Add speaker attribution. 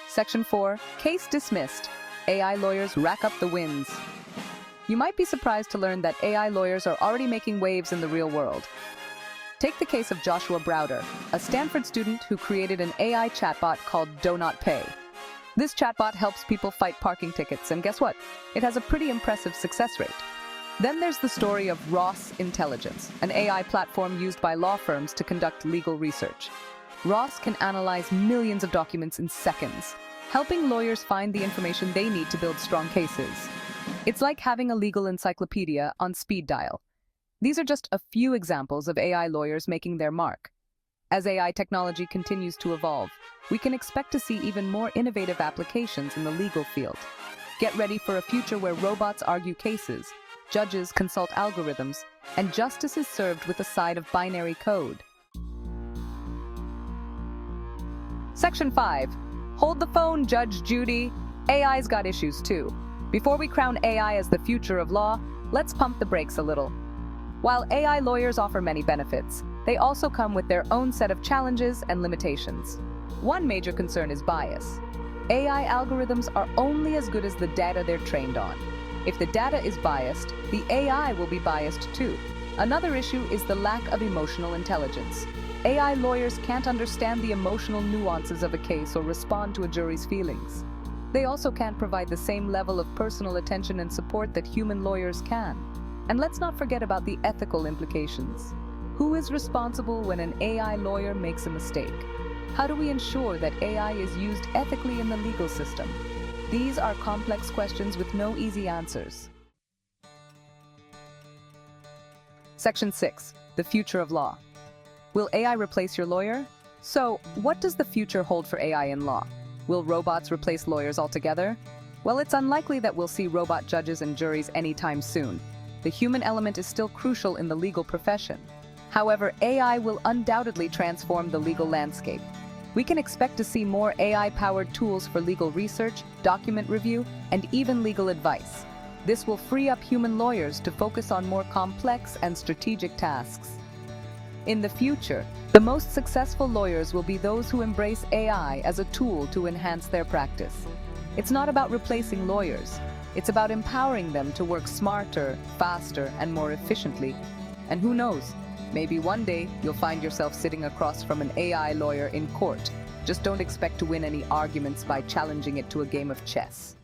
Speaker 1: Section 4, Case Dismissed. AI lawyers rack up the wins. You might be surprised to learn that AI lawyers are already making waves in the real world. Take the case of Joshua Browder, a Stanford student who created an AI chatbot called Do Not Pay. This chatbot helps people fight parking tickets, and guess what? It has a pretty impressive success rate. Then there's the story of Ross Intelligence, an AI platform used by law firms to conduct legal research. Ross can analyze millions of documents in seconds, helping lawyers find the information they need to build strong cases. It's like having a legal encyclopedia on speed dial. These are just a few examples of AI lawyers making their mark. As AI technology continues to evolve, we can expect to see even more innovative applications in the legal field. Get ready for a future where robots argue cases, judges consult algorithms, and justice is served with a side of binary code. Section 5. Hold the phone, Judge Judy. AI's got issues too. Before we crown AI as the future of law, let's pump the brakes a little. While AI lawyers offer many benefits, they also come with their own set of challenges and limitations. One major concern is bias. AI algorithms are only as good as the data they're trained on. If the data is biased, the AI will be biased too. Another issue is the lack of emotional intelligence. AI lawyers can't understand the emotional nuances of a case or respond to a jury's feelings. They also can't provide the same level of personal attention and support that human lawyers can. And let's not forget about the ethical implications. Who is responsible when an AI lawyer makes a mistake? How do we ensure that AI is used ethically in the legal system? These are complex questions with no easy answers. Section 6. The future of law. Will AI replace your lawyer? So, what does the future hold for AI in law? Will robots replace lawyers altogether? Well, it's unlikely that we'll see robot judges and juries anytime soon. The human element is still crucial in the legal profession. However, AI will undoubtedly transform the legal landscape. We can expect to see more AI-powered tools for legal research, document review, and even legal advice. This will free up human lawyers to focus on more complex and strategic tasks. In the future, the most successful lawyers will be those who embrace AI as a tool to enhance their practice. It's not about replacing lawyers. It's about empowering them to work smarter, faster, and more efficiently. And who knows? Maybe one day you'll find yourself sitting across from an AI lawyer in court. Just don't expect to win any arguments by challenging it to a game of chess.